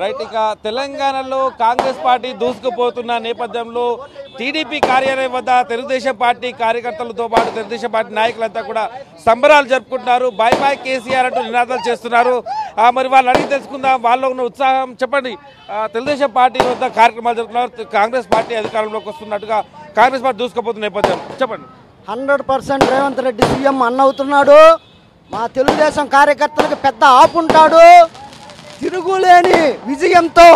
Right ఇక తెలంగాణలో Congress party దూసుకుపోతున్న నేపథ్యంలో టీడీపీ కార్యాలయం వద్ద తెలుగుదేశం పార్టీ కార్యకర్తలతో పాటు తెలుగుదేశం పార్టీ నాయకులంతా కూడా సంబరాలు జరుపుకుంటున్నారు. బై బై కేసీఆర్ అంటూ నినాదాలు చేస్తున్నారు. మరి వాళ్ళని అడిగి తెలుసుకుందాం, వాళ్ళలో ఉన్న ఉత్సాహం చెప్పండి. తెలుగుదేశం పార్టీ వద్ద కార్యక్రమాలు జరుపుతున్నారు. కాంగ్రెస్ పార్టీ అధికారంలోకి వస్తున్నట్టుగా కాంగ్రెస్ పార్టీ దూసుకుపోతున్న నేపథ్యం చెప్పండి. 100% రేవంత్ రెడ్డి సీఎం అన్నవుతున్నాడు. మా తెలుగుదేశం కార్యకర్తలకు పెద్ద ఆపుంటాడు. తిరుగులేని విజయంతో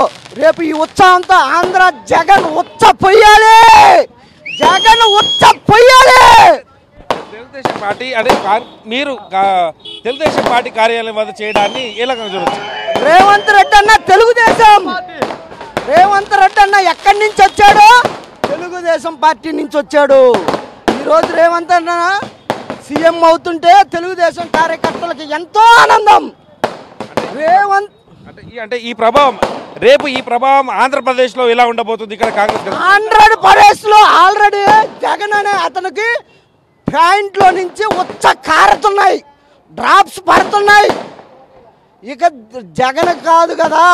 రేపు ఈ ఉత్సాహంతో ఆంధ్ర జగన్ ఉచ్చపోయాలి, జగన్ ఉచ్చపోయాలి. తెలుగుదేశం పార్టీ అంటే మీరు తెలుగుదేశం పార్టీ కార్యాలయం వద్ద చేయడాన్ని ఎలా చూడవచ్చు? రేవంత్ రెడ్డి అన్న తెలుగుదేశం, రేవంత్ రెడ్డి అన్న ఎక్కడి నుంచి వచ్చాడు? తెలుగుదేశం పార్టీ నుంచి వచ్చాడు. ఈరోజు రేవంత్ అన్న సీఎం అవుతుంటే తెలుగుదేశం కార్యకర్తలకు ఎంతో ఆనందం. రేవంత్ అంటే ఈ ప్రభావం రేపు ఈ ప్రభావం ఆంధ్రప్రదేశ్ లో ఎలా ఉండబోతుంది? ఇక్కడ కాంగ్రెస్ ఆంధ్రప్రదేశ్ లో ఆల్రెడీ జగన్ అనే అతనికి ప్యాంట్లో నుంచి ఉచ్చ కారుతున్నాయి, డ్రాప్స్ పడుతున్నాయి. ఇక జగన్ కాదు కదా,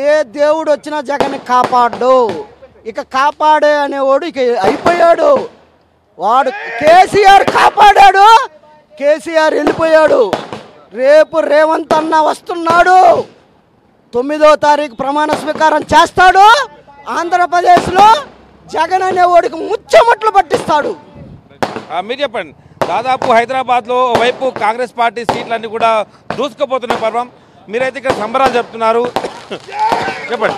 ఏ దేవుడు వచ్చినా జగన్ కాపాడు. ఇక కాపాడే అనేవాడు ఇక అయిపోయాడు. వాడు కేసీఆర్ కాపాడాడు, కేసీఆర్ వెళ్ళిపోయాడు. రేపు రేవంత్ అన్న వస్తున్నాడు. 9వ తారీఖు ప్రమాణ స్వీకారం చేస్తాడు. ఆంధ్రప్రదేశ్లో జగన్ అనేవాడికి ముచ్చమట్లు పట్టిస్తాడు. మీరు చెప్పండి, దాదాపు హైదరాబాద్లో వైపు కాంగ్రెస్ పార్టీ సీట్లన్నీ కూడా దూసుకుపోతున్న పర్వం, మీరైతే ఇక్కడ సంబరాలు చెప్తున్నారు, చెప్పండి.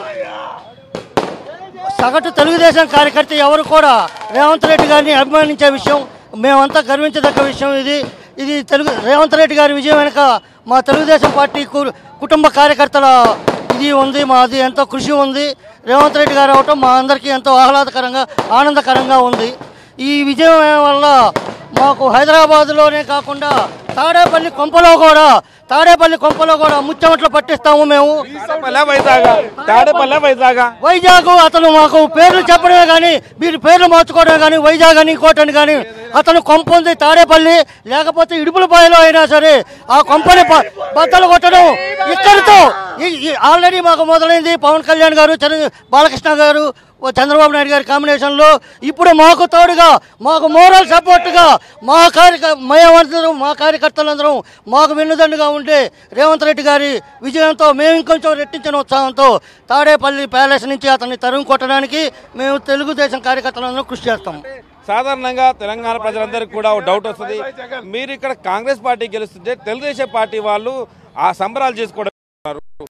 సగటు తెలుగుదేశం కార్యకర్త ఎవరు కూడా రేవంత్ రెడ్డి గారిని అభిమానించే విషయం, మేమంతా గర్వించదగ్గ విషయం. ఇది రేవంత్ రెడ్డి గారి విజయం వెనుక మా తెలుగుదేశం పార్టీ కుటుంబ కార్యకర్తల ఇది ఉంది, మాది ఎంతో కృషి ఉంది. రేవంత్ రెడ్డి గారు అవటం మా అందరికీ ఎంతో ఆహ్లాదకరంగా ఆనందకరంగా ఉంది. ఈ విజయం వల్ల మాకు హైదరాబాద్లోనే కాకుండా తాడేపల్లి కొంపలో కూడా ముచ్చమట్లు పట్టిస్తాము మేము. వైజాగ్ అతను మాకు పేర్లు చెప్పడమే కానీ, వీరి పేర్లు మార్చుకోవడమే కానీ, వైజాగ్ అని ఇంకోటని కానీ, అతను కొంప ఉంది తాడేపల్లి, లేకపోతే ఇడుపులపాయలో అయినా సరే ఆ కొంపని బద్దలు కొట్టడం ఇక్కడితో ఆల్రెడీ మాకు మొదలైంది. పవన్ కళ్యాణ్ గారు, బాలకృష్ణ గారు, చంద్రబాబు నాయుడు గారి కాంబినేషన్లో ఇప్పుడు మాకు తోడుగా, మాకు మోరల్ సపోర్ట్గా మేమందరం, మా కార్యకర్తలందరం మాకు వెన్నుదండుగా ఉంటే రేవంత్ రెడ్డి గారి విజయంతో మేము ఇంకొంచెం రెట్టించిన ఉత్సాహంతో తాడేపల్లి ప్యాలెస్ నుంచి అతన్ని తరుము కొట్టడానికి మేము తెలుగుదేశం కార్యకర్తలందరం కృషి చేస్తాం. సాధారణంగా తెలంగాణ ప్రజలందరికీ కూడా డౌట్ వస్తుంది, మీరు ఇక్కడ కాంగ్రెస్ పార్టీ గెలుస్తుంటే తెలుగుదేశం పార్టీ వాళ్ళు ఆ సంబరాలు చేసుకోవడం,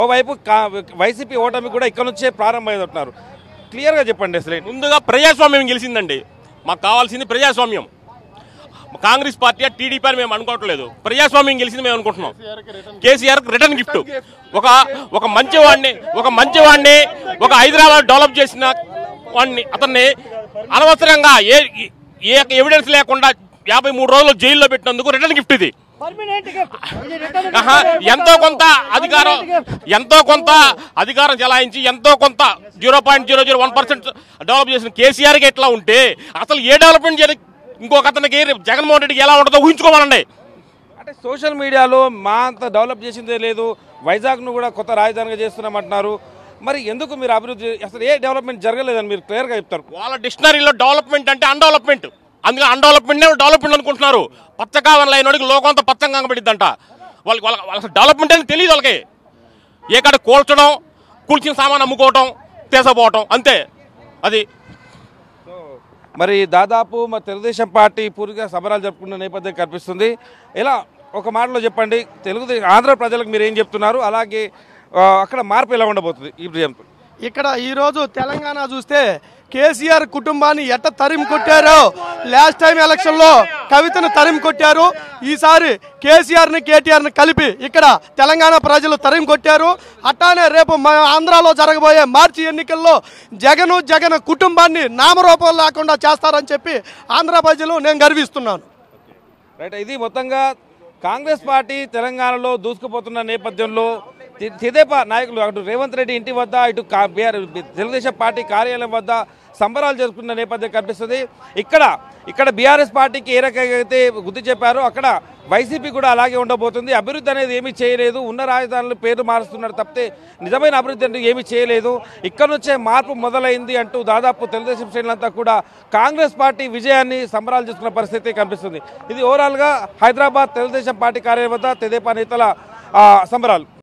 ఓవైపు వైసీపీ ఓటమి కూడా ఇక్కడ నుంచే ప్రారంభమవుతున్నారు. క్లియర్గా చెప్పండి. అసలు ముందుగా ప్రజాస్వామ్యం గెలిచిందండి. మాకు కావాల్సింది ప్రజాస్వామ్యం. కాంగ్రెస్ పార్టీ టీడీపీ అని మేము అనుకోవట్లేదు, ప్రజాస్వామ్యం గెలిచింది మేము అనుకుంటున్నాం. KCR return gift. ఒక మంచివాడిని ఒక హైదరాబాద్ డెవలప్ చేసిన వాడిని అతన్ని అనవసరంగా ఏ ఎవిడెన్స్ లేకుండా 53 రోజులు జైల్లో పెట్టినందుకు రిటర్న్ గిఫ్ట్ ఇది. ఎంతో కొంత అధికారం చెలాయించి ఎంతో కొంత 0.001% డెవలప్ చేసిన కేసీఆర్కి ఎట్లా ఉంటే అసలు ఏ డెవలప్మెంట్ చేయాలి ఇంకొక అతనికి జగన్మోహన్ రెడ్డికి ఎలా ఉంటుందో ఊహించుకోవాలండి. అంటే సోషల్ మీడియాలో మా అంత డెవలప్ చేసిందే లేదు, వైజాగ్ను కూడా కొత్త రాజధానిగా చేస్తున్నామంటున్నారు. మరి ఎందుకు మీరు అభివృద్ధి, అసలు ఏ డెవలప్మెంట్ జరగలేదని మీరు క్లియర్గా చెప్తారు? వాళ్ళ డిక్షనరీలో డెవలప్మెంట్ అంటే అన్డెవలప్మెంట్, అందుకే అన్డెవలప్మెంట్ డెవలప్మెంట్ అనుకుంటున్నారు. పచ్చకావన్ అయినోడికి లోకంతో పచ్చంగా పడిద్దంట. వాళ్ళకి అసలు డెవలప్మెంట్ అని తెలియదు. వాళ్ళకి ఏ కాడ కూల్చడం, కూల్చిన సామాన్ అమ్ముకోవటం, తీసపోవటం అంతే. అది మరి దాదాపు మరి తెలుగుదేశం పార్టీ పూర్తిగా సంబరాలు జరుపుకున్న నేపథ్యం కనిపిస్తుంది. ఇలా ఒక మాటలో చెప్పండి, ఆంధ్ర ప్రజలకు మీరు ఏం చెప్తున్నారు, అలాగే అక్కడ మార్పు ఎలా ఉండబోతుంది ఈ విజయంతో? ఇక్కడ ఈరోజు తెలంగాణ చూస్తే కేసీఆర్ కుటుంబాన్ని ఎట్ట తరిమి కొట్టారో, లాస్ట్ టైం ఎలక్షన్లో కవితను తరిమి కొట్టారు, ఈసారి కేసీఆర్ని కేటీఆర్ని కలిపి ఇక్కడ తెలంగాణ ప్రజలు తరిమి కొట్టారు. అట్టానే రేపు ఆంధ్రాలో జరగబోయే మార్చి ఎన్నికల్లో జగన్ కుటుంబాన్ని నామరూపం లేకుండా చేస్తారని చెప్పి ఆంధ్ర ప్రజలు నేను గర్విస్తున్నాను. రైట్, ఇది మొత్తంగా కాంగ్రెస్ పార్టీ తెలంగాణలో దూసుకుపోతున్న నేపథ్యంలో తెదేపా నాయకులు అటు రేవంత్ రెడ్డి ఇంటి వద్ద ఇటు తెలుగుదేశం పార్టీ కార్యాలయం వద్ద సంబరాలు జరుపుకున్న నేపథ్యం కనిపిస్తుంది. ఇక్కడ బీఆర్ఎస్ పార్టీకి ఏ రకంగా అయితే గుర్తు చెప్పారో అక్కడ వైసీపీ కూడా అలాగే ఉండబోతుంది. అభివృద్ధి అనేది ఏమీ చేయలేదు, ఉన్న రాజధానులు పేరు మారుస్తున్నారు తప్పితే నిజమైన అభివృద్ధి అంటే ఏమీ చేయలేదు. ఇక్కడ నుంచే మార్పు మొదలైంది అంటూ దాదాపు తెలుగుదేశం శ్రేణులంతా కూడా కాంగ్రెస్ పార్టీ విజయాన్ని సంబరాలు చేసుకున్న పరిస్థితి కనిపిస్తుంది. ఇది ఓవరాల్గా హైదరాబాద్ తెలుగుదేశం పార్టీ కార్యాలయం వద్ద తెదేపా నేతల సంబరాలు.